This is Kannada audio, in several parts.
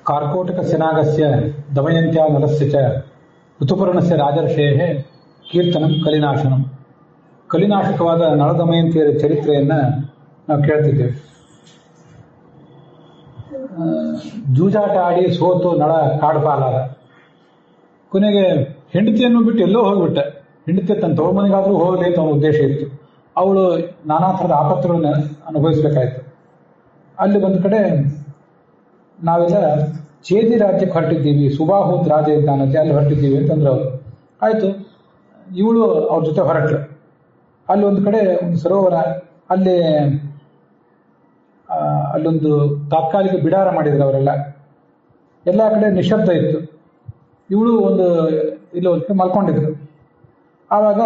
ಕಾರ್ಕೋಟಕಸ್ಯ ನಾಗಸ್ಯ ದಮಯಂತ್ಯಾ ನಲಸ್ಯ ಚ ಋತುಪರ್ಣಸ್ಯ ರಾಜರ್ಷೇಃ ಕೀರ್ತನಂ ಕಲಿನಾಶನಂ. ಕಲಿನಾಶಕವಾದ ನಳದಮಯಂತಿಯರ ಚರಿತ್ರೆಯನ್ನು ನಾವು ಕೇಳ್ತಿದ್ದೇವೆ. ಜೂಜಾಟ ಆಡಿ ಸೋತು ನಳ ಕಾಡು ಪಾಲಾದ. ಕೊನೆಗೆ ಹೆಂಡತಿಯನ್ನು ಬಿಟ್ಟು ಎಲ್ಲೋ ಹೋಗಿಬಿಟ್ಟ. ಹೆಂಡತಿ ತನ್ನ ತವಮನೆಗಾದರೂ ಹೋಗಲಿ ಅಂತ ಅವನ ಉದ್ದೇಶ ಇತ್ತು. ಅವಳು ನಾನಾ ಥರದ ಆಪತ್ತುಗಳನ್ನು ಅನುಭವಿಸಬೇಕಾಯಿತು. ಅಲ್ಲಿ ಒಂದು ಕಡೆ ನಾವೆಲ್ಲ ಚೇದಿ ರಾಜ್ಯಕ್ಕೆ ಹೊರಟಿದ್ದೀವಿ, ಸುಬಾಹುತ್ ರಾಜ ಇದ್ದಾನಂತೆ, ಅಲ್ಲಿ ಹೊರಟಿದ್ದೀವಿ ಅಂತಂದ್ರೆ ಅವರು ಆಯಿತು. ಇವಳು ಅವ್ರ ಜೊತೆ ಹೊರಟಳು. ಅಲ್ಲಿ ಒಂದು ಕಡೆ ಒಂದು ಸರೋವರ, ಅಲ್ಲೊಂದು ತಾತ್ಕಾಲಿಕ ಬಿಡಾರ ಮಾಡಿದ್ರು ಅವರೆಲ್ಲ. ಎಲ್ಲ ಕಡೆ ನಿಶಬ್ದ ಇತ್ತು. ಇವಳು ಒಂದು ಮಲ್ಕೊಂಡಿದ್ರು. ಆವಾಗ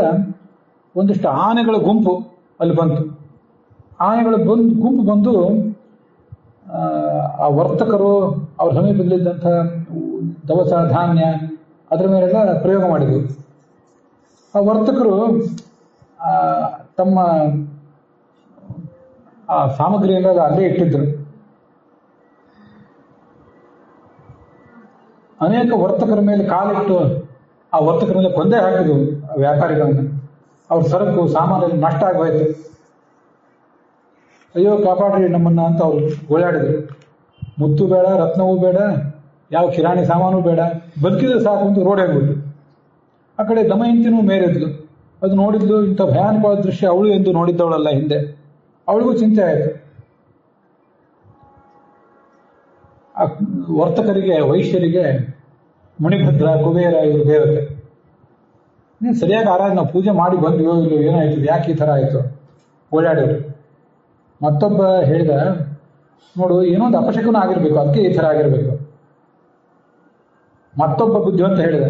ಒಂದಿಷ್ಟು ಆನೆಗಳ ಗುಂಪು ಅಲ್ಲಿ ಬಂತು. ಆನೆಗಳ ಗುಂಪು ಬಂದು ಆ ವರ್ತಕರು ಅವ್ರ ಸಮೀಪದಲ್ಲಿದ್ದಂಥ ದವಸ ಧಾನ್ಯ ಅದರ ಮೇಲೆಲ್ಲ ಪ್ರಯೋಗ ಮಾಡಿದರು. ಆ ವರ್ತಕರು ತಮ್ಮ ಆ ಸಾಮಗ್ರಿಯೆಲ್ಲ ಅಲ್ಲೇ ಇಟ್ಟಿದ್ರು. ಅನೇಕ ವರ್ತಕರ ಮೇಲೆ ಕಾಲಿಟ್ಟು ಆ ವರ್ತಕರ ಮೇಲೆ ಕೊಂದೇ ಹಾಕಿದ್ರು ವ್ಯಾಪಾರಿಗಳನ್ನು. ಅವ್ರ ಸರಕು ಸಾಮಾನೆಲ್ಲ ನಷ್ಟ ಆಗೋಯ್ತು. ಅಯ್ಯೋ ಕಾಪಾಡ್ರಿ ನಮ್ಮನ್ನ ಅಂತ ಅವ್ರು ಗೋಳಾಡಿದ್ರು. ಮುತ್ತು ಬೇಡ, ರತ್ನವೂ ಬೇಡ, ಯಾವ ಕಿರಾಣಿ ಸಾಮಾನು ಬೇಡ, ಬದುಕಿದ್ರೆ ಸಾಕು ಅಂತ ರೋಡಾಗ್ಬಿಟ್ಟು. ಆ ಕಡೆ ದಮಯಂತಿನೂ ಮೇರಿದ್ಲು. ಅದು ನೋಡಿದ್ಲು. ಇಂಥ ಭಯಾನಕವಾದ ದೃಶ್ಯ ಅವಳು ಎಂದು ನೋಡಿದ್ದವಳಲ್ಲ ಹಿಂದೆ. ಅವಳಿಗೂ ಚಿಂತೆ ಆಯಿತು. ಆ ವರ್ತಕರಿಗೆ, ವೈಶ್ಯರಿಗೆ ಮುನಿಭದ್ರ, ಕುಬೇರ ಇವರು ದೇವತೆ. ನೀನು ಸರಿಯಾಗಿ ಆರಾಧನೆ ನಾವು ಪೂಜೆ ಮಾಡಿ ಬಂದ್ವೋ ಇಲ್ಲೋ, ಏನಾಯ್ತು, ಯಾಕೆ ಈ ಥರ ಆಯಿತು ಓಡಾಡಿದ್ರು. ಮತ್ತೊಬ್ಬ ಹೇಳಿದ, ನೋಡು ಏನೋ ಒಂದು ಅಪಶಕನ ಆಗಿರ್ಬೇಕು, ಅದಕ್ಕೆ ಈ ಥರ ಆಗಿರ್ಬೇಕು. ಮತ್ತೊಬ್ಬ ಬುದ್ಧಿವಂತ ಹೇಳಿದ,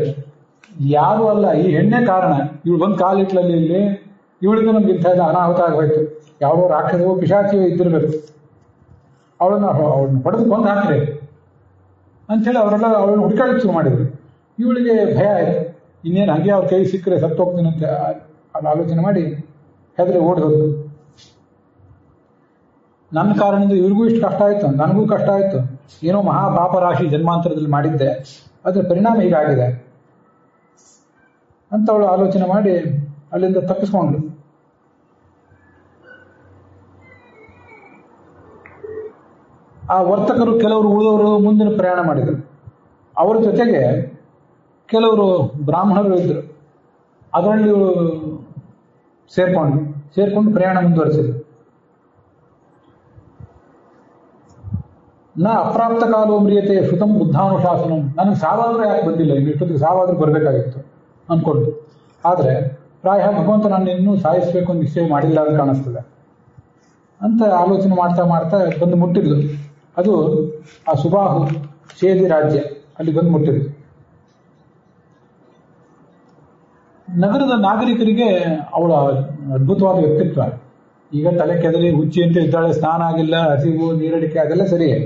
ಯಾರು ಅಲ್ಲ, ಈ ಹೆಣ್ಣೆ ಕಾರಣ. ಇವಳು ಬಂದು ಕಾಲಿಟ್ಲಲ್ಲಿ ಇಲ್ಲಿ, ಇವಳಿಂದ ನಮ್ಗೆ ಇಂಥ ಅನಾಹುತ ಆಗೋಯ್ತು. ಯಾವುದೋ ರಾಕ್ಷಸವೋ ಪಿಶಾಚಿಯೋ ಇದ್ದಿರಬೇಕು. ಅವಳನ್ನ ಹೊಡೆದು ಕೊಂದು ಹಾಕ್ರಿ ಅಂಥೇಳಿ ಅವರೆಲ್ಲ ಅವಳನ್ನು ಹುಡುಕಾಡಕ್ಕೆ ಶುರು ಮಾಡಿದ್ರು. ಇವಳಿಗೆ ಭಯ ಆಯಿತು. ಇನ್ನೇನು ಹಾಗೆ ಅವ್ರ ಕೈ ಸಿಕ್ಕರೆ ಸತ್ತೋಗ್ತೀನಿ ಅಂತ ಆಲೋಚನೆ ಮಾಡಿ ಹೆದರಿ ಓಡಿ ಹೋದ್ರು. ನನ್ನ ಕಾರಣದಿಂದ ಇವ್ರಿಗೂ ಇಷ್ಟು ಕಷ್ಟ ಆಯಿತು, ನನಗೂ ಕಷ್ಟ ಆಯಿತು. ಏನೋ ಮಹಾಪಾಪ ರಾಶಿ ಜನ್ಮಾಂತರದಲ್ಲಿ ಮಾಡಿದ್ದೆ, ಅದರ ಪರಿಣಾಮ ಹೀಗಾಗಿದೆ ಅಂತ ಅವಳು ಆಲೋಚನೆ ಮಾಡಿ ಅಲ್ಲಿಂದ ತಪ್ಪಿಸ್ಕೊಂಡ್ಳು. ಆ ವರ್ತಕರು ಕೆಲವರು ಉಳಿದವರು ಮುಂದಿನ ಪ್ರಯಾಣ ಮಾಡಿದರು. ಅವರ ಜೊತೆಗೆ ಕೆಲವರು ಬ್ರಾಹ್ಮಣರು ಇದ್ದರು. ಅದರಲ್ಲಿ ಸೇರ್ಕೊಂಡು ಪ್ರಯಾಣ ಮುಂದುವರಿಸಿದ್ರು. ಅಪ್ರಾಪ್ತ ಕಾಲೋ ಮ್ರಿಯತೆ ಶ್ರುತಂ ಬುದ್ಧಾನುಶಾಸನಂ. ನನಗೆ ಸಾವಾದರೂ ಯಾಕೆ ಬಂದಿಲ್ಲ, ಇಷ್ಟೊತ್ತಿಗೆ ಸಾವಾದರೂ ಬರಬೇಕಾಗಿತ್ತು ಅಂದ್ಕೊಂಡು. ಆದರೆ ಪ್ರಾಯ ಭಗವಂತ ನಾನು ಇನ್ನೂ ಸಾಯಿಸಬೇಕು ಅಂತ ನಿಶ್ಚಯ ಮಾಡಿಲ್ಲ ಅಂತ ಕಾಣಿಸ್ತದೆ ಅಂತ ಆಲೋಚನೆ ಮಾಡ್ತಾ ಮಾಡ್ತಾ ಬಂದು ಮುಟ್ಟಿದ್ಲು. ಅದು ಆ ಸುಬಾಹು ಚೇದಿ ರಾಜ್ಯ. ಅಲ್ಲಿ ಬಂದು ಮುಟ್ಟಿದ್ಲು. ನಗರದ ನಾಗರಿಕರಿಗೆ ಅವಳ ಅದ್ಭುತವಾದ ವ್ಯಕ್ತಿತ್ವ. ಈಗ ತಲೆ ಕೆದಲಿ ಹುಚ್ಚಿ ಅಂತ ಇದ್ದಾಳೆ, ಸ್ನಾನ ಆಗಿಲ್ಲ, ಹಸಿವು, ನೀರಡಿಕೆ ಅದೆಲ್ಲ ಸರಿಯೇ.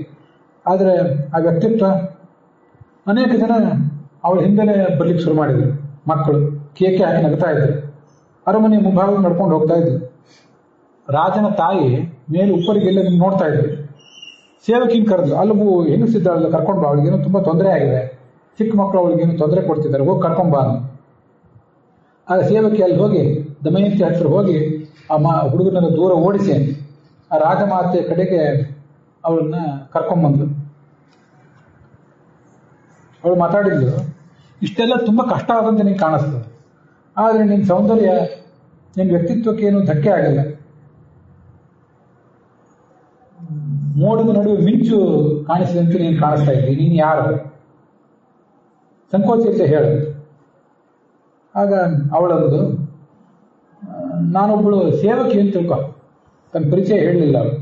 ಆದರೆ ಆ ವ್ಯಕ್ತಿತ್ವ, ಅನೇಕ ಜನ ಅವಳ ಹಿಂದೆನೇ ಬರ್ಲಿಕ್ಕೆ ಶುರು ಮಾಡಿದ್ರು. ಮಕ್ಕಳು ಕೇಕೆ ಹಾಕಿ ನಗ್ತಾ ಇದ್ರು. ಅರಮನೆ ಮುಂಭಾಗ ನಡ್ಕೊಂಡು ಹೋಗ್ತಾ ಇದ್ರು. ರಾಜನ ತಾಯಿ ಮೇಲೆ ಉಪ್ಪರಿಗೆಲ್ಲ ನೋಡ್ತಾ ಇದ್ರು. ಸೇವಕಿನ ಕರೆದ್ಲು, ಅಲ್ಲೂ ಹೆಂಗಸಿದ್ದಾಳಲ್ಲ, ಕರ್ಕೊಂಡು ಬಾ, ಅವಳಿಗೇನು ತುಂಬ ತೊಂದರೆ ಆಗಿದೆ, ಚಿಕ್ಕ ಮಕ್ಕಳು ಅವಳಿಗೇನು ತೊಂದರೆ ಕೊಡ್ತಿದ್ದಾರೆ, ಹೋಗಿ ಕರ್ಕೊಂಬಾ. ಆಗ ಸೇವಕಿ ಅಲ್ಲಿ ಹೋಗಿ ದಮಯಂತಿ ಹತ್ರ ಹೋಗಿ ಆ ಹುಡುಗನನ್ನು ದೂರ ಓಡಿಸಿ ಆ ರಾಜಮಾತೆಯ ಕಡೆಗೆ ಅವಳನ್ನ ಕರ್ಕೊಂಬಂದ್ಲು. ಅವಳು ಮಾತಾಡಿದ್ಲು, ಇಷ್ಟೆಲ್ಲ ತುಂಬ ಕಷ್ಟ ಆದಂತೆ ನಿಂಗೆ ಕಾಣಿಸ್ತದೆ, ಆದರೆ ನಿನ್ನ ಸೌಂದರ್ಯ, ನಿನ್ನ ವ್ಯಕ್ತಿತ್ವಕ್ಕೆ ಏನು ಧಕ್ಕೆ ಆಗಿಲ್ಲ. ಮೋಡದ ನಡುವೆ ಮಿಂಚು ಕಾಣಿಸಿದಂತೆ ನೀನು ಕಾಣಿಸ್ತಾ ಇದ್ದೀನಿ, ನೀನು ಯಾರು? ಸಂಕೋಚ ಇಲ್ಲದೆ ಹೇಳು. ಆಗ ಅವಳಂದು, ನಾನೊಬ್ಬಳು ಸೇವಕಿ ಅಂತ ತಿಳ್ಕೊ. ತನ್ನ ಪರಿಚಯ ಹೇಳಲಿಲ್ಲ ಅವಳು.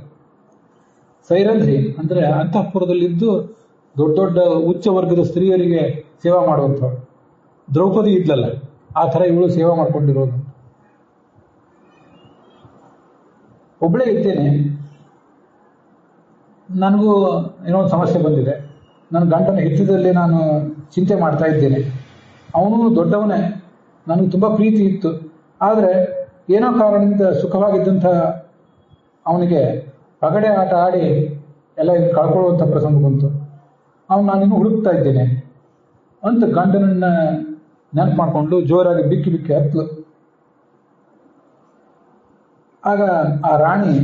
ಸೈರಂಧ್ರಿ ಅಂದರೆ ಅಂತಃಪುರದಲ್ಲಿದ್ದು ದೊಡ್ಡ ದೊಡ್ಡ ಉಚ್ಚ ವರ್ಗದ ಸ್ತ್ರೀಯರಿಗೆ ಸೇವಾ ಮಾಡುವಂಥವ್ರು. ದ್ರೌಪದಿ ಇದ್ಲಲ್ಲ, ಆ ಥರ ಇವಳು ಸೇವಾ ಮಾಡ್ಕೊಂಡಿರೋದು. ಒಬ್ಬಳೇ ಇದ್ದೇನೆ, ನನಗೂ ಏನೋ ಒಂದು ಸಮಸ್ಯೆ ಬಂದಿದೆ. ನನ್ನ ಗಂಡನ ಹಿತದಲ್ಲಿ ನಾನು ಚಿಂತೆ ಮಾಡ್ತಾ ಇದ್ದೇನೆ. ಅವನು ದೊಡ್ಡವನೇ, ನನಗೆ ತುಂಬ ಪ್ರೀತಿ ಇತ್ತು. ಆದರೆ ಏನೋ ಕಾರಣದಿಂದ ಸುಖವಾಗಿದ್ದಂಥ ಅವನಿಗೆ ಪಗಡೆ ಆಟ ಆಡಿ ಎಲ್ಲ ಕಳ್ಕೊಳ್ಳುವಂಥ ಪ್ರಸಂಗ ಬಂತು. ನಾನಿನ್ನು ಹುಡುಕ್ತಾ ಇದ್ದೇನೆ ಅಂತ ಗಂಡನನ್ನ ನೆನಪು ಮಾಡಿಕೊಂಡು ಜೋರಾಗಿ ಬಿಕ್ಕಿ ಬಿಕ್ಕಿ ಹತ್ತು. ಆಗ ಆ ರಾಣಿ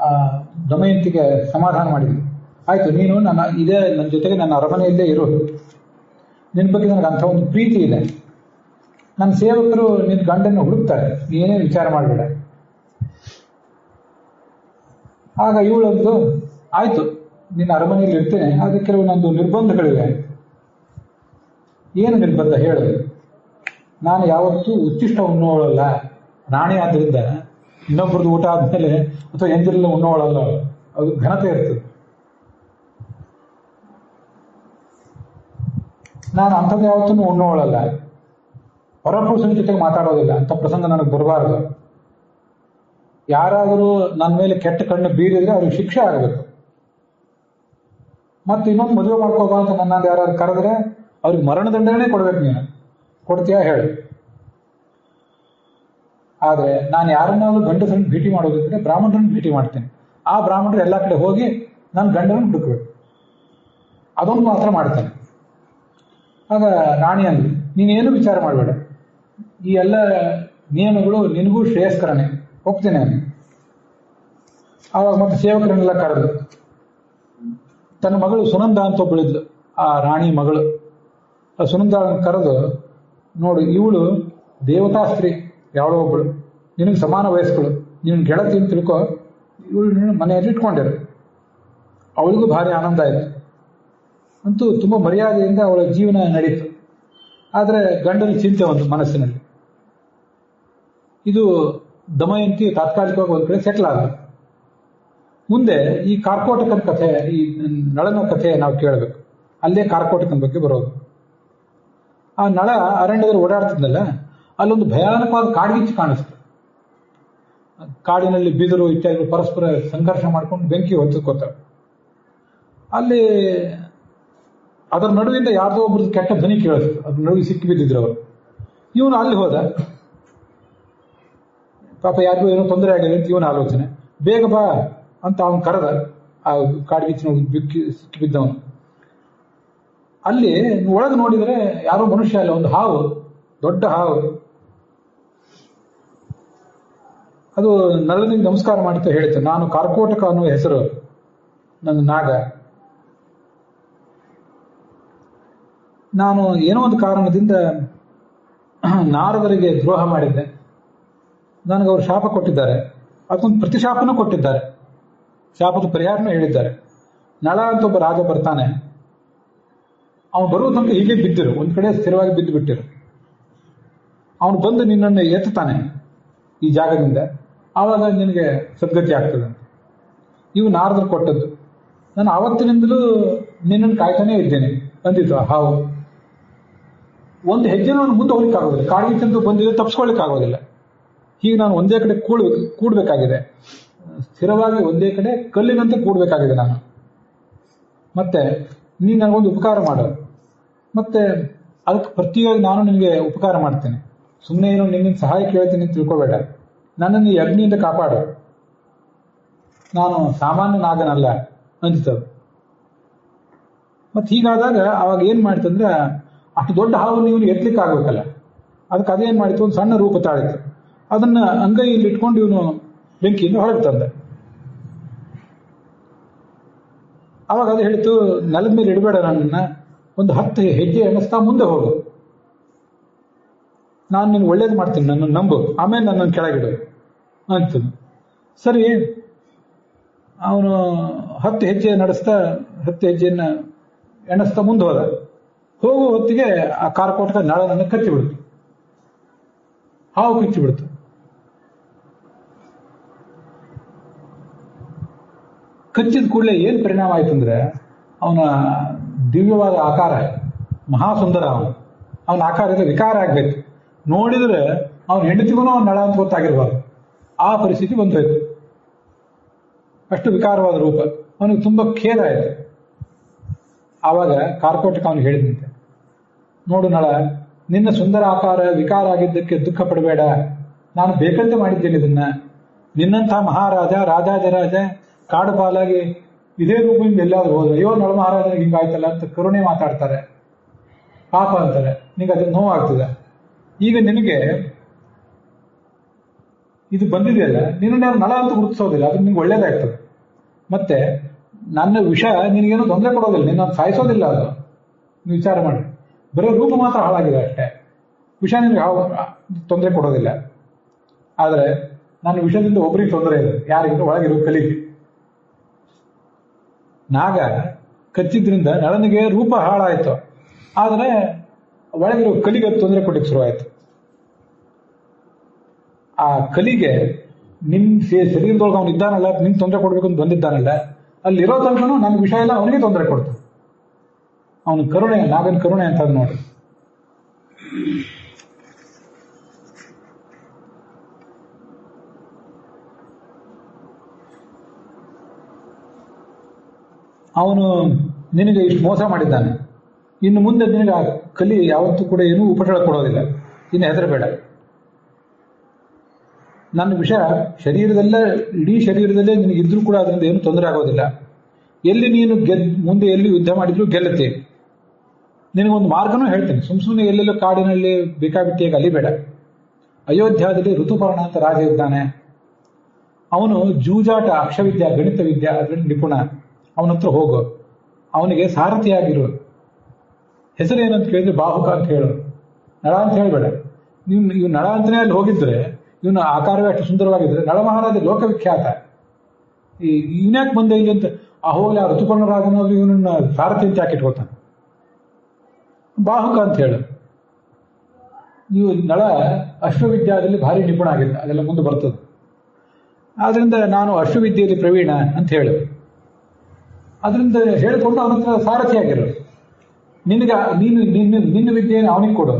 ಆ ದಮಯಂತಿಗೆ ಸಮಾಧಾನ ಮಾಡಿದ್ಲು. ಆಯ್ತು, ನೀನು ನನ್ನ ಜೊತೆಗೆ ನನ್ನ ಅರಮನೆಯಲ್ಲೇ ಇರು, ನಿನ್ನ ಬಗ್ಗೆ ನನಗೆ ಅಂಥ ಒಂದು ಪ್ರೀತಿ ಇದೆ, ನನ್ನ ಸೇವಕರು ನಿನ್ನ ಗಂಡನ ಹುಡುಕ್ತಾರೆ, ನೀನೇ ವಿಚಾರ ಮಾಡಬೇಡ. ಆಗ ಇವಳೊಂದು, ಆಯ್ತು ನಿನ್ನ ಅರಮನೆಯಲ್ಲಿ ಇರ್ತೇನೆ, ಆದರೆ ಕೆಲವು ನಂದು ನಿರ್ಬಂಧಗಳಿವೆ. ಏನು ನಿರ್ಬಂಧ ಹೇಳು? ನಾನು ಯಾವತ್ತೂ ಉಚ್ಚಿಷ್ಟ ಉಣ್ಣೋಳಲ್ಲ, ರಾಣಿ ಆದ್ದರಿಂದ ಇನ್ನೊಬ್ಬರದ್ದು ಊಟ ಆದ್ಮೇಲೆ ಅಥವಾ ಎಂದಿರಲ್ಲ ಉಣ್ಣೋಳಲ್ಲ, ಅದು ಘನತೆ ಇರ್ತದೆ. ನಾನು ಅಂಥದ್ದು ಯಾವತ್ತೂ ಉಣ್ಣೋಳಲ್ಲ, ಹೊರಪುರುಷನ ಜೊತೆಗೆ ಮಾತಾಡೋದಿಲ್ಲ, ಅಂಥ ಪ್ರಸಂಗ ನನಗೆ ಬರಬಾರ್ದು. ಯಾರಾದರೂ ನನ್ನ ಮೇಲೆ ಕೆಟ್ಟ ಕಣ್ಣು ಬೀರಿದ್ರೆ ಅವ್ರಿಗೆ ಶಿಕ್ಷೆ ಆಗಬೇಕು. ಮತ್ತೆ ಇನ್ನೊಂದು ಮದುವೆ ಮಾಡ್ಕೋಬಾ ಅಂತ ನನ್ನದು ಯಾರು ಕರೆದ್ರೆ ಅವ್ರಿಗೆ ಮರಣದಂಡನೆ ಕೊಡ್ಬೇಕು. ನೀನು ಕೊಡ್ತೀಯಾ ಹೇಳು? ಆದರೆ ನಾನು ಯಾರನ್ನಾದ್ರೂ ಗಂಡಸರನ್ನು ಭೇಟಿ ಮಾಡೋದಿದ್ರೆ ಬ್ರಾಹ್ಮಣರನ್ನು ಭೇಟಿ ಮಾಡ್ತೇನೆ. ಆ ಬ್ರಾಹ್ಮಣರು ಎಲ್ಲ ಕಡೆ ಹೋಗಿ ನಾನು ಗಂಡನನ್ನು ಹುಡುಕ್ಬೇಕು, ಅದೊಂದು ಮಾತ್ರ ಮಾಡ್ತೇನೆ. ಆಗ ರಾಣಿ ಅಂದ್ಲು, ನೀನೇನು ವಿಚಾರ ಮಾಡಬೇಡ, ಈ ಎಲ್ಲ ನಿಯಮಗಳು ನಿನಗೂ ಶ್ರೇಯಸ್ಕರನೇ, ಹೋಗ್ತೇನೆ ನಾನು. ಆವಾಗ ಮತ್ತೆ ಸೇವಕರನ್ನೆಲ್ಲ ಕರೆದು ತನ್ನ ಮಗಳು ಸುನಂದ ಅಂತ ಒಬ್ಬಳಿದ್ಲು, ಆ ರಾಣಿ ಮಗಳು. ಆ ಸುನಂದಳನ್ನು ಕರೆದು, ನೋಡು ಇವಳು ದೇವತಾ ಸ್ತ್ರೀ, ಯಾವಳೋ ಒಬ್ಬಳು, ನಿನಗೆ ಸಮಾನ ವಯಸ್ಕಳು, ನಿನ್ನ ಗೆಳತಿ ಅಂತ ತಿಳ್ಕೊ, ಇವಳು ನೀನು ಮನೆಯಲ್ಲಿ ಇಟ್ಕೊಂಡಿರು. ಅವಳಿಗೂ ಭಾರಿ ಆನಂದ ಆಯಿತು. ಅಂತೂ ತುಂಬ ಮರ್ಯಾದೆಯಿಂದ ಅವಳ ಜೀವನ ನಡೀತು. ಆದರೆ ಗಂಡನ ಚಿಂತೆ ಒಂದು ಮನಸ್ಸಿನಲ್ಲಿ. ಇದು ದಮಯಂತಿ ತಾತ್ಕಾಲಿಕವಾಗಿ ಒಂದು ಕಡೆ ಸೆಟ್ಲ್ ಆದ. ಮುಂದೆ ಈ ಕಾರ್ಕೋಟಕನ ಕಥೆ, ಈ ನಳನ ಕಥೆ ನಾವು ಕೇಳಬೇಕು. ಅಲ್ಲೇ ಕಾರ್ಕೋಟಕನ ಬಗ್ಗೆ ಬರೋದು. ಆ ನಳ ಅರಣ್ಯದಲ್ಲಿ ಓಡಾಡ್ತಿದ್ನಲ್ಲ, ಅಲ್ಲೊಂದು ಭಯಾನಕವಾದ ಕಾಡ್ಗಿಚ್ಚು ಕಾಣಿಸ್ತು. ಕಾಡಿನಲ್ಲಿ ಬಿದಿರು ಇತ್ಯಾದಿ ಪರಸ್ಪರ ಸಂಘರ್ಷ ಮಾಡ್ಕೊಂಡು ಬೆಂಕಿ ಹೊತ್ತಿಕೋತಾರೆ. ಅಲ್ಲಿ ಅದರ ನಡುವಿಂದ ಯಾರ್ದೋ ಒಬ್ರದ್ದು ಕೆಟ್ಟ ಧ್ವನಿ ಕೇಳಿಸ್ತು. ಅದ್ರ ನಡುವೆ ಸಿಕ್ಕಿ ಬಿದ್ದಿದ್ರು ಅವರು. ಇವನು ಅಲ್ಲಿ ಹೋದ, ಪಾಪ ಯಾರಿಗೂ ಏನೋ ತೊಂದರೆ ಆಗಿದೆ ಅಂತ ಇವನ ಆಲೋಚನೆ. ಬೇಗ ಬಾ ಅಂತ ಅವನು ಕರೆದ. ಆ ಕಾಡ್ಗಿಚ್ಚಿನ ಸಿಕ್ಕಿ ಬಿದ್ದವನು. ಅಲ್ಲಿ ಒಳಗೆ ನೋಡಿದರೆ ಯಾರೋ ಮನುಷ್ಯ ಅಲ್ಲ, ಒಂದು ಹಾವು, ದೊಡ್ಡ ಹಾವು. ಅದು ನಳನಿಗೆ ನಮಸ್ಕಾರ ಮಾಡುತ್ತಾ ಹೇಳಿತು, ನಾನು ಕಾರ್ಕೋಟಕ ಅನ್ನುವ ಹೆಸರು, ನನ್ನ ನಾಗ. ನಾನು ಏನೋ ಒಂದು ಕಾರಣದಿಂದ ನಾರದರಿಗೆ ದ್ರೋಹ ಮಾಡಿದ್ದೆ. ನನಗೆ ಅವರು ಶಾಪ ಕೊಟ್ಟಿದ್ದಾರೆ, ಅದಕ್ಕೊಂದು ಪ್ರತಿಶಾಪನೂ ಕೊಟ್ಟಿದ್ದಾರೆ, ಶಾಪದ ಪರಿಹಾರನೂ ಹೇಳಿದ್ದಾರೆ. ನಳ ಅಂತ ಒಬ್ಬ ರಾಜ ಬರ್ತಾನೆ, ಅವನು ಬರುವ ತನಕ ಹೀಗೆ ಬಿದ್ದಿರು, ಒಂದ್ ಕಡೆ ಸ್ಥಿರವಾಗಿ ಬಿದ್ದು ಬಿಟ್ಟಿರು. ಅವನು ಬಂದು ನಿನ್ನನ್ನು ಎತ್ತಾನೆ ಈ ಜಾಗದಿಂದ, ಆವಾಗ ನಿನಗೆ ಸದ್ಗತಿ ಆಗ್ತದೆ ಅಂತ. ಇವು ನಾರದರು ಕೊಟ್ಟದ್ದು. ನಾನು ಆವತ್ತಿನಿಂದಲೂ ನಿನ್ನನ್ನು ಕಾಯ್ತಾನೇ ಇದ್ದೇನೆ ಅಂದಿತ್ತು ಆ ಹಾವು. ಒಂದು ಹೆಜ್ಜೆ ನಾನು ಮುಂದೆ ಹೋಗ್ಲಿಕ್ಕಾಗೋದಿಲ್ಲ, ಕಾಡ್ಗಿಚ್ಚಂತೂ ಬಂದಿದೆ, ತಪ್ಪಿಸ್ಕೊಳ್ಳಿಕ್ಕಾಗೋದಿಲ್ಲ. ಹೀಗೆ ನಾನು ಒಂದೇ ಕಡೆ ಕೂಡಬೇಕಾಗಿದೆ, ಸ್ಥಿರವಾಗಿ ಒಂದೇ ಕಡೆ ಕಲ್ಲಿನಂತೆ ಕೂಡಬೇಕಾಗಿದೆ ನಾನು. ಮತ್ತೆ ನೀನು ನನಗೊಂದು ಉಪಕಾರ ಮಾಡು, ಮತ್ತೆ ಅದಕ್ಕೆ ಪ್ರತಿಯಾಗಿ ನಾನು ನಿನಗೆ ಉಪಕಾರ ಮಾಡ್ತೇನೆ. ಸುಮ್ಮನೆ ಏನೋ ನಿನ್ನ ಸಹಾಯ ಕೇಳ್ತೀನಿ ಅಂತ ತಿಳ್ಕೊಬೇಡ, ನನ್ನನ್ನು ಈ ಅಗ್ನಿಯಿಂದ ಕಾಪಾಡು, ನಾನು ಸಾಮಾನ್ಯ ನಾಗನಲ್ಲ ಅಂತಿತ್ತದು. ಮತ್ತೆ ಹೀಗಾದಾಗ ಅವಾಗ ಏನ್ ಮಾಡ್ತಂದ್ರೆ, ಅಷ್ಟು ದೊಡ್ಡ ಹಾವನ್ನು ಇವನು ಎತ್ತಲಿಕ್ಕೆ ಆಗ್ಬೇಕಲ್ಲ, ಅದಕ್ಕೆ ಅದೇನ್ ಮಾಡಿತ್ತು, ಒಂದು ಸಣ್ಣ ರೂಪ ತಾಳಿತ್ತು. ಅದನ್ನ ಅಂಗೈಯಲ್ಲಿ ಇಟ್ಕೊಂಡು ಇವನು ಬೆಂಕಿಯಿಂದ ಹೊರಗೆ ತಂದೆ. ಅವಾಗ ಅದು ಹೇಳಿತು, ನೆಲದ ಮೇಲೆ ಇಡಬೇಡ ನನ್ನನ್ನ, ಒಂದು 10 ಹೆಜ್ಜೆ ಎಣಿಸ್ತಾ ಮುಂದೆ ಹೋಗು, ನಾನು ನಿನ್ಗೆ ಒಳ್ಳೇದು ಮಾಡ್ತೀನಿ, ನನ್ನನ್ನು ನಂಬು, ಆಮೇಲೆ ನನ್ನನ್ನು ಕೆಳಗಿಡು ಅಂತ. ಸರಿ, ಅವನು 10 ಹೆಜ್ಜೆ ನಡೆಸ್ತಾ 10 ಹೆಜ್ಜೆಯನ್ನ ಎಣಿಸ್ತಾ ಮುಂದೆ ಹೋದ. ಹೋಗುವ ಹೊತ್ತಿಗೆ ಆ ಕಾರ್ಕೋಟಕ ನಳನನ್ನು ಕಚ್ಚಿಬಿಡ್ತು, ಹಾವು ಕಚ್ಚಿಬಿಡ್ತು. ಕಚ್ಚಿದ ಕೂಡಲೇ ಏನ್ ಪರಿಣಾಮ ಆಯ್ತು ಅಂದ್ರೆ, ಅವನ ದಿವ್ಯವಾದ ಆಕಾರ, ಮಹಾಸುಂದರ ಅವನ ಆಕಾರದ ವಿಕಾರ ಆಗ್ಬೇಕು. ನೋಡಿದ್ರೆ ಅವನ ಹೆಂಡತಿಗೂ ಅವನ ನಳ ಅಂತ ಗೊತ್ತಾಗಿರ್ಬಾರ್ದು, ಆ ಪರಿಸ್ಥಿತಿ ಬಂದೋಯ್ತು. ಅಷ್ಟು ವಿಕಾರವಾದ ರೂಪ. ಅವನಿಗೆ ತುಂಬಾ ಖೇದ ಆಯ್ತು. ಆವಾಗ ಕಾರ್ಕೋಟಕ ಅವನಿಗೆ ಹೇಳಿದಂತೆ, ನೋಡು ನಳ, ನಿನ್ನ ಸುಂದರ ಆಕಾರ ವಿಕಾರ ಆಗಿದ್ದಕ್ಕೆ ದುಃಖ ಪಡಬೇಡ, ನಾನು ಬೇಕಂತೆ ಮಾಡಿದ್ದೇನೆ ಇದನ್ನ. ನಿನ್ನಂತಹ ಮಹಾರಾಜ, ರಾಜಾಜರಾಜ ಕಾಡು ಪಾಲಾಗಿ ಇದೇ ರೂಪದಿಂದ ಎಲ್ಲಾದ್ರೂ ಹೋದ್ರೆ ಅಯ್ಯೋ ನಳ ಮಹಾರಾಜನಿಗೆ ಹಿಂಗಾಯ್ತಲ್ಲ ಅಂತ ಕರುಣೆ ಮಾತಾಡ್ತಾರೆ, ಪಾಪ ಅಂತಾರೆ, ನಿನಗೆ ಅದಕ್ಕೆ ನೋವಾಗ್ತದೆ. ಈಗ ನಿನಗೆ ಇದು ಬಂದಿದೆಯಲ್ಲ, ನಿನ್ನ ನಳ ಅಂತ ಗುರುತಿಸೋದಿಲ್ಲ, ಅದು ನಿಮ್ಗೆ ಒಳ್ಳೇದಾಗ್ತದೆ. ಮತ್ತೆ ನನ್ನ ವಿಷ ನಿನಗೇನು ತೊಂದರೆ ಕೊಡೋದಿಲ್ಲ, ನಿನ್ನ ಸಾಯಿಸೋದಿಲ್ಲ. ಅದು ನೀವು ವಿಚಾರ ಮಾಡಿ, ಬರೀ ರೂಪ ಮಾತ್ರ ಹಾಳಾಗಿದೆ ಅಷ್ಟೇ, ವಿಷ ನಿನಗೆ ತೊಂದರೆ ಕೊಡೋದಿಲ್ಲ. ಆದರೆ ನನ್ನ ವಿಷದಿಂದ ಒಬ್ಬರಿಗೆ ತೊಂದರೆ ಇದೆ, ಯಾರಿಗಿಂತ ಒಳಗಿರೋ ಕಲಿಗೆ. ನಾಗ ಕಚ್ಚಿದ್ರಿಂದ ನಳನಿಗೆ ರೂಪ ಹಾಳಾಯ್ತು, ಆದರೆ ಒಳಗಿರೋ ಕಲಿಗೆ ತೊಂದರೆ ಕೊಟ್ಟಿಗೆ ಶುರುವಾಯಿತು. ಆ ಕಲಿಗೆ ನಿಮ್ ಶರೀರದೊಳಗೆ ಅವನು ಇದ್ದಾನಲ್ಲ, ನಿನ್ ತೊಂದರೆ ಕೊಡ್ಬೇಕು ಅಂತ ಬಂದಿದ್ದಾನಲ್ಲ, ಅಲ್ಲಿರೋ ತನಕನೂ ನನ್ನ ವಿಷಯ ಎಲ್ಲ ಅವನಿಗೆ ತೊಂದರೆ ಕೊಡ್ತು. ಅವನ ಕರುಣೆ, ನಾಗನ ಕರುಣೆ ಅಂತ ನೋಡಿ. ಅವನು ನಿನಗೆ ಇಷ್ಟು ಮೋಸ ಮಾಡಿದ್ದಾನೆ, ಇನ್ನು ಮುಂದೆ ನಿನಗೆ ಆ ಕಲಿ ಯಾವತ್ತೂ ಕೂಡ ಏನೂ ಉಪಟಳ ಕೊಡೋದಿಲ್ಲ, ಇನ್ನು ಹೆದರಬೇಡ. ನನ್ನ ವಿಷಯ ಶರೀರದಲ್ಲೇ, ಇಡೀ ಶರೀರದಲ್ಲೇ ನಿನಗಿದ್ರೂ ಕೂಡ ಅದರಿಂದ ಏನು ತೊಂದರೆ ಆಗೋದಿಲ್ಲ. ಎಲ್ಲಿ ನೀನು ಮುಂದೆ ಎಲ್ಲಿ ಯುದ್ಧ ಮಾಡಿದ್ರು ಗೆಲ್ಲುತ್ತೆ. ನಿನಗೊಂದು ಮಾರ್ಗನೂ ಹೇಳ್ತೇನೆ, ಸುಮ್ಮನೆ ಎಲ್ಲೆಲ್ಲೋ ಕಾಡಿನಲ್ಲಿ ಬೇಕಾಬಿಟ್ಟಿಯಾಗಿ ಅಲಿಬೇಡ. ಅಯೋಧ್ಯಾದಲ್ಲಿ ಋತುಪರ್ಣ ಅಂತ ರಾಜ ಇದ್ದಾನೆ. ಅವನು ಜೂಜಾಟ, ಅಕ್ಷವಿದ್ಯಾ, ಗಣಿತ ವಿದ್ಯಾ ಅದರಲ್ಲಿ ನಿಪುಣ. ಅವನ ಹತ್ರ ಹೋಗು, ಅವನಿಗೆ ಸಾರಥಿಯಾಗಿರು. ಹೆಸರೇನಂತ ಕೇಳಿದ್ರೆ ಬಾಹುಕ ಅಂತ ಹೇಳು, ನಳ ಅಂತ ಹೇಳ್ಬೇಡ. ಇವ್ ನಳ ಅಂತಲೇ ಅಲ್ಲಿ ಹೋಗಿದ್ರೆ, ಇವನ ಆಕಾರವೇ ಅಷ್ಟು ಸುಂದರವಾಗಿದ್ರೆ, ನಳ ಮಹಾರಾಜ ಲೋಕವಿಖ್ಯಾತ. ಇವನ್ಯಾಕೆ ಬಂದ ಇಲ್ಲಿ ಅಂತ ಹೋಗ್ಲಿ, ಆ ಋತುಪರ್ಣ ರಾಜನಾದ್ರು ಇವನನ್ನ ಸಾರಥಿ ಅಂತ ಯಾಕೆ ಇಟ್ಕೊತಾನೆ? ಬಾಹುಕ ಅಂತ ಹೇಳು. ಇವು ನಳ ಅಶ್ವವಿದ್ಯಾದಲ್ಲಿ ಭಾರಿ ನಿಪುಣ ಆಗಿದ್ದ, ಅದೆಲ್ಲ ಮುಂದೆ ಬರ್ತದೆ. ಆದ್ರಿಂದ ನಾನು ಅಶ್ವವಿದ್ಯೆಯಲ್ಲಿ ಪ್ರವೀಣ ಅಂತ ಹೇಳು. ಅದರಿಂದ ಹೇಳಿಕೊಂಡು ಅವನ ಹತ್ರ ಸಾರಥಿಯಾಗಿರು. ನಿನ್ನ ವಿದ್ಯೆಯನ್ನು ಅವನಿಗೆ ಕೊಡು.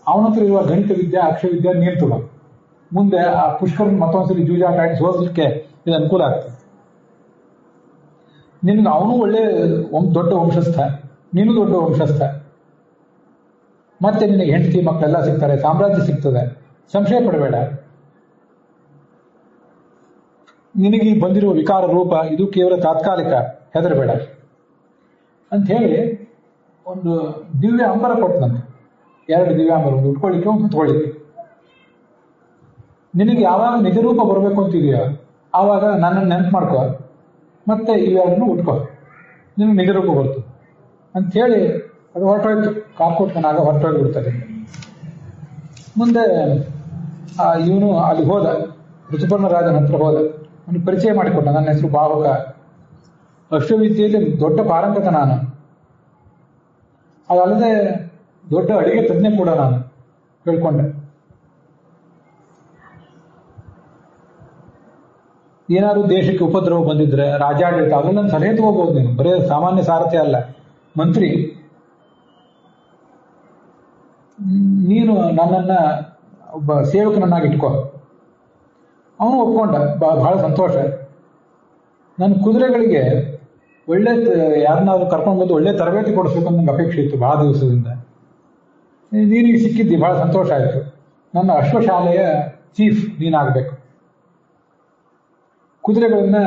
ಅವನ ಹತ್ರ ಇರುವ ಗಣಿತ ವಿದ್ಯೆ, ಅಕ್ಷವಿದ್ಯೆ ನೀನು ತಗೋ. ಮುಂದೆ ಆ ಪುಷ್ಕರನ್ ಮತ್ತೊಂದ್ಸರಿ ಜೂಜಾಟ ಆಡಿ ಸೋಲಿಸಲಿಕ್ಕೆ ಇದು ಅನುಕೂಲ ಆಗ್ತದೆ. ನಿನ್ಗೆ ಅವನು ಒಳ್ಳೆ ದೊಡ್ಡ ವಂಶಸ್ಥ, ನೀನು ದೊಡ್ಡ ವಂಶಸ್ಥ. ಮತ್ತೆ ನಿನಗೆ ಹೆಂಡತಿ ಮಕ್ಕಳೆಲ್ಲ ಸಿಗ್ತಾರೆ, ಸಾಮ್ರಾಜ್ಯ ಸಿಗ್ತದೆ, ಸಂಶಯ ಪಡಬೇಡ. ನಿನಗೆ ಬಂದಿರುವ ವಿಕಾರ ರೂಪ ಇದು ಕೇವಲ ತಾತ್ಕಾಲಿಕ, ಹೆದರಬೇಡ ಅಂತ ಹೇಳಿ ಒಂದು ದಿವ್ಯ ಅಂಬರ ಕೊಟ್ಟನಂತೆ. 2 ದಿವ್ಯಾಂಬರ, ಒಂದು ಉಟ್ಕೊಳ್ಳಿಕ್ಕೆ, ಒಂದು ಕುತ್ಕೊಳ್ಳಿಕ್ಕೆ. ನಿನಗೆ ಯಾವಾಗ ನಿಜ ರೂಪ ಬರಬೇಕು ಅಂತಿದೆಯೋ ಆವಾಗ ನನ್ನನ್ನು ನೆನಪು ಮಾಡ್ಕೋ, ಮತ್ತೆ ಇವೆರಡನ್ನು ಉಟ್ಕೋ, ನಿನಗೆ ನಿಜ ರೂಪ ಬರ್ತು ಅಂತ ಹೇಳಿ ಅದು ಹೊರಟೋಯ್ತು. ಕಾರ್ಕೋಟ್ಕನಾಗ ಹೊರಟೋಗಿ ಬಿಡ್ತಾರೆ. ಮುಂದೆ ಇವನು ಅಲ್ಲಿ ಹೋದ, ಋತುಪರ್ಣ ರಾಜನ ಹತ್ರ ಹೋದ. ಅವನು ಪರಿಚಯ ಮಾಡಿಕೊಟ್ಟ, ನನ್ನ ಹೆಸರು ಬಾಹುಕ, ಅಶ್ವವಿದ್ಯೆಯಲ್ಲಿ ದೊಡ್ಡ ಪಾರಂಗತ ನಾನು, ಅದಲ್ಲದೆ ದೊಡ್ಡ ಅಡಿಗೆ ತಜ್ಞ ಕೂಡ ನಾನು ಹೇಳ್ಕೊಂಡೆ. ಏನಾದ್ರು ದೇಶಕ್ಕೆ ಉಪದ್ರವ ಬಂದಿದ್ರೆ, ರಾಜ್ಯಾಡಳಿತ, ಅದೆಲ್ಲ ಸಲಹೆ ತಗೋಬಹುದು ನೀನು. ಬರೇ ಸಾಮಾನ್ಯ ಸಾರಥಿ ಅಲ್ಲ, ಮಂತ್ರಿ. ನೀನು ನನ್ನನ್ನ ಒಬ್ಬ ಸೇವಕನನ್ನಾಗಿ ಇಟ್ಕೋ. ಅವನು ಒಪ್ಕೊಂಡ, ಬಹಳ ಸಂತೋಷ. ನನ್ನ ಕುದುರೆಗಳಿಗೆ ಒಳ್ಳೆ ಯಾರನ್ನಾದ್ರೂ ಕರ್ಕೊಂಡು ಬಂದು ಒಳ್ಳೆ ತರಬೇತಿ ಕೊಡಿಸ್ಬೇಕು ಅಂತ ನಂಗೆ ಅಪೇಕ್ಷೆ ಇತ್ತು ಬಹಳ ದಿವಸದಿಂದ. ನೀನಿಗೆ ಸಿಕ್ಕಿದ್ದಿ, ಬಹಳ ಸಂತೋಷ ಆಯಿತು. ನನ್ನ ಅಶ್ವಶಾಲೆಯ ಚೀಫ್ ನೀನಾಗಬೇಕು. ಕುದುರೆಗಳನ್ನ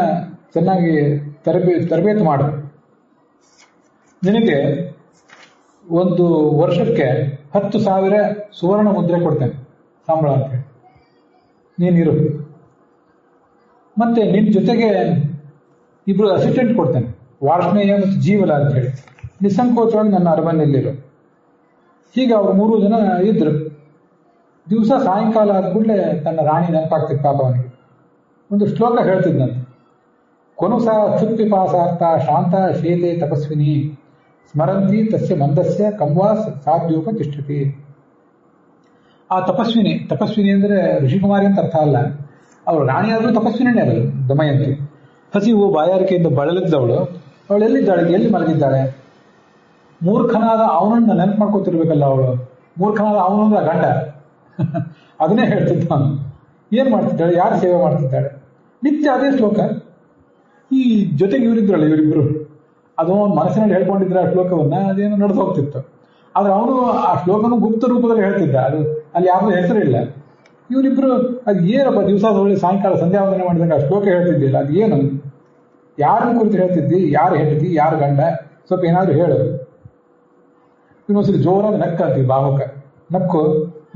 ಚೆನ್ನಾಗಿ ತರಬೇತಿ ಮಾಡು. ನಿನಗೆ ಒಂದು ವರ್ಷಕ್ಕೆ 10,000 ಸುವರ್ಣ ಮುದ್ರೆ ಕೊಡ್ತೇನೆ ಸಂಬಳ ಅಂತ ನೀನಿರು. ಮತ್ತೆ ನಿನ್ನ ಜೊತೆಗೆ 2 ಅಸಿಸ್ಟೆಂಟ್ ಕೊಡ್ತೇನೆ, ವಾರ್ಷ್ಣೇಯ ಮತ್ತು ಜೀವಲ ಅಂತ ಹೇಳಿ. ನಿಸ್ಸಂಕೋಚವಾಗಿ ನನ್ನ ಅರಮನೆಯಲ್ಲಿರು. ಹೀಗೆ ಅವರು 3 ಜನ ಇದ್ರು. ದಿವಸ ಸಾಯಂಕಾಲ ಆದ ಕೂಡಲೇ ತನ್ನ ರಾಣಿ ನೆನಪಾಗ್ತಿತ್ತು ಪಾಪ ಅವನಿಗೆ. ಒಂದು ಶ್ಲೋಕ ಹೇಳ್ತಿದ್ದಂತೆ, ಕೊನುಸ ಕ್ಷುತ್ಪಿಪಾಸಾರ್ಥ ಶಾಂತ ಶೇತೆ ತಪಸ್ವಿನಿ ಸ್ಮರಂತಿ ತಸ್ಯ ಮಂದಸ್ಯ ಕಂವಾಸ್ ಸಾಧ್ಯೋಪ ತಿಷ್ಠತಿ. ಆ ತಪಸ್ವಿನಿ ಅಂದ್ರೆ ಋಷಿಕುಮಾರಿ ಅಂತ ಅರ್ಥ ಅಲ್ಲ. ಅವಳು ರಾಣಿಯಾದ್ರೂ ತಪಸ್ವಿನೇ ಅದಳು. ದಮಯಂತಿ ಹಸಿವು ಬಾಯಾರಿಕೆಯಿಂದ ಬಳಲಿದ್ದವಳು. ಅವಳು ಎಲ್ಲಿದ್ದಾಳೆ, ಎಲ್ಲಿ ಮಲಗಿದ್ದಾಳೆ? ಮೂರ್ಖನಾದ ಅವನನ್ನ ನೆನಪು ಮಾಡ್ಕೋತಿರ್ಬೇಕಲ್ಲ ಅವಳು. ಮೂರ್ಖನಾದ ಅವನಂದ್ರೆ ಗಂಡ. ಅದನ್ನೇ ಹೇಳ್ತಿದ್ದ ಅವನು. ಏನ್ ಮಾಡ್ತಿದ್ದಾಳೆ, ಯಾರು ಸೇವೆ ಮಾಡ್ತಿದ್ದಾಳೆ, ನಿತ್ಯ ಅದೇ ಶ್ಲೋಕ. ಈ ಜೊತೆಗೆ ಇವರಿದ್ರಲ್ಲ, ಇವರಿಬ್ರು ಅದು ಮನಸ್ಸಿನಲ್ಲಿ ಹೇಳ್ಕೊಂಡಿದ್ರೆ ಆ ಶ್ಲೋಕವನ್ನ, ಅದೇನೋ ನಡೆದು ಹೋಗ್ತಿತ್ತು. ಆದ್ರೆ ಅವನು ಆ ಶ್ಲೋಕನು ಗುಪ್ತ ರೂಪದಲ್ಲಿ ಹೇಳ್ತಿದ್ದ. ಅದು ಅಲ್ಲಿ ಯಾರ್ದು ಹೆಸರಿಲ್ಲ. ಇವರಿಬ್ರು ಅದು ಏನಪ್ಪ ದಿವಸ ಒಳ್ಳೆ ಸಾಯಂಕಾಲ ಸಂಧ್ಯಾ ವಂದನೆ ಮಾಡಿದಾಗ ಆ ಶ್ಲೋಕ ಹೇಳ್ತಿದ್ದಿಲ್ಲ, ಅದು ಏನು? ಯಾರನ್ನು ಕುರಿತು ಹೇಳ್ತಿದ್ದಿ, ಯಾರು ಹೆಂಡತಿ, ಯಾರು ಗಂಡ, ಸ್ವಲ್ಪ ಏನಾದರೂ ಹೇಳು. ಇನ್ನೊಂದ್ಸರಿ ಜೋರಾಗಿ ನಕ್ಕ ಅಂತೀವಿ, ಭಾವಕ ನಕ್ಕು.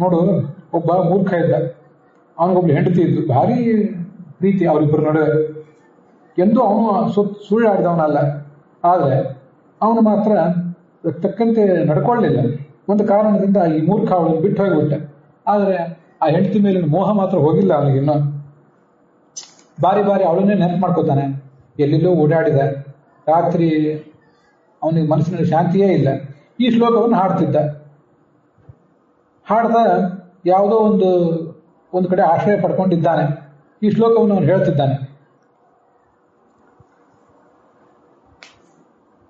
ನೋಡು, ಒಬ್ಬ ಮೂರ್ಖ ಇದ್ದ, ಅವನಿಗೊಬ್ಳು ಹೆಂಡತಿ ಇದ್ದು, ಭಾರಿ ಪ್ರೀತಿ ಅವರಿಬ್ಬರು ನಡುವೆ. ಎಂದೂ ಅವನು ಸುಳ್ಳಾಡಿದವನಲ್ಲ, ಆದರೆ ಅವನು ಮಾತ್ರ ತಕ್ಕಂತೆ ನಡ್ಕೊಳ್ಳಿಲ್ಲ. ಒಂದು ಕಾರಣದಿಂದ ಈ ಮೂರ್ಖ ಅವಳನ್ನು ಬಿಟ್ಟು ಹೋಗಿಬಿಟ್ಟ. ಆದರೆ ಆ ಹೆಂಡತಿ ಮೇಲಿನ ಮೋಹ ಮಾತ್ರ ಹೋಗಿಲ್ಲ ಅವನಿಗಿನ್ನೂ. ಬಾರಿ ಬಾರಿ ಅವಳನ್ನೇ ನೆನಪು ಮಾಡ್ಕೋತಾನೆ. ಎಲ್ಲೆಲ್ಲೋ ಓಡಾಡಿದ, ರಾತ್ರಿ ಅವನಿಗೆ ಮನಸ್ಸಿನಲ್ಲಿ ಶಾಂತಿಯೇ ಇಲ್ಲ. ಈ ಶ್ಲೋಕವನ್ನು ಹಾಡ್ತಿದ್ದ. ಹಾಡ್ದ ಯಾವುದೋ ಒಂದು ಕಡೆ ಆಶ್ರಯ ಪಡ್ಕೊಂಡಿದ್ದಾನೆ. ಈ ಶ್ಲೋಕವನ್ನು ಅವನು ಹೇಳ್ತಿದ್ದಾನೆ.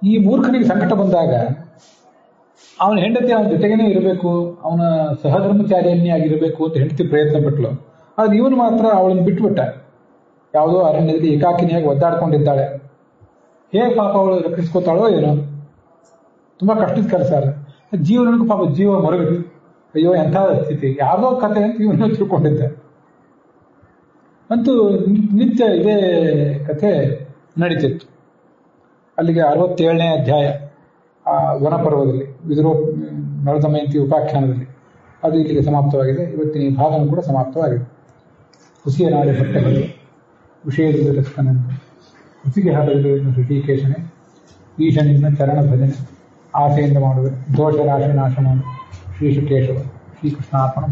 ಈ ಮೂರ್ಖನಿಗೆ ಸಂಕಟ ಬಂದಾಗ ಅವನ ಹೆಂಡತಿ ಅವನ ಜೊತೆಗೇನೆ ಇರಬೇಕು, ಅವನ ಸಹಧರ್ಮಚಾರಿಯನ್ನೇ ಆಗಿರಬೇಕು ಅಂತ ಹೆಂಡತಿ ಪ್ರಯತ್ನ ಪಟ್ಲು. ಆದ್ರೆ ಇವನು ಮಾತ್ರ ಅವಳನ್ನು ಬಿಟ್ಬಿಟ್ಟ. ಯಾವುದೋ ಅರಣ್ಯದಲ್ಲಿ ಏಕಾಕಿನಿಯಾಗಿ ಒದ್ದಾಡ್ಕೊಂಡಿದ್ದಾಳೆ. ಹೇಗೆ ಪಾಪ ಅವಳು ರಕ್ಷಿಸ್ಕೋತಾಳೋ ಏನೋ. ತುಂಬಾ ಕಷ್ಟದ ಕೆಲಸ ಅಲ್ಲ. ಜೀವನಕ್ಕೂ ಪಾಪ ಜೀವ ಮರಗಿತು. ಅಯ್ಯೋ ಎಂಥ ಸ್ಥಿತಿ, ಯಾವುದೋ ಕಥೆ ಅಂತ ಇವನು ತಿಳ್ಕೊಂಡಿದ್ದೆ. ಅಂತೂ ನಿತ್ಯ ಇದೇ ಕಥೆ ನಡೀತಿತ್ತು. ಅಲ್ಲಿಗೆ 67ನೇ ಅಧ್ಯಾಯ ಆ ವನಪರ್ವದಲ್ಲಿ ನಳದಮಯಂತಿ ಉಪಾಖ್ಯಾನದಲ್ಲಿ ಅದು ಇಲ್ಲಿಗೆ ಸಮಾಪ್ತವಾಗಿದೆ. ಇವತ್ತಿನ ಈ ಭಾಗನೂ ಕೂಡ ಸಮಾಪ್ತವಾಗಿದೆ. ಹುಸಿಯ ನಾಳೆ ಬಟ್ಟೆಗಳು ವಿಷಯದಲ್ಲಿ ಲಕ್ಷಣೆಂದು ಹುಸಿಗೆ ಹಾಡಲು ಋಷಿಕೇಶನೇ, ಈಶನಿಂದ ಚರಣ ಭಜನೆ ಆಸೆಯಿಂದ ಮಾಡುವೆ, ದೋಷ ರಾಶಿ ನಾಶ ಮಾಡು ಶ್ರೀಶಕೇಶವ. ಶ್ರೀಕೃಷ್ಣಾರ್ಪಣ.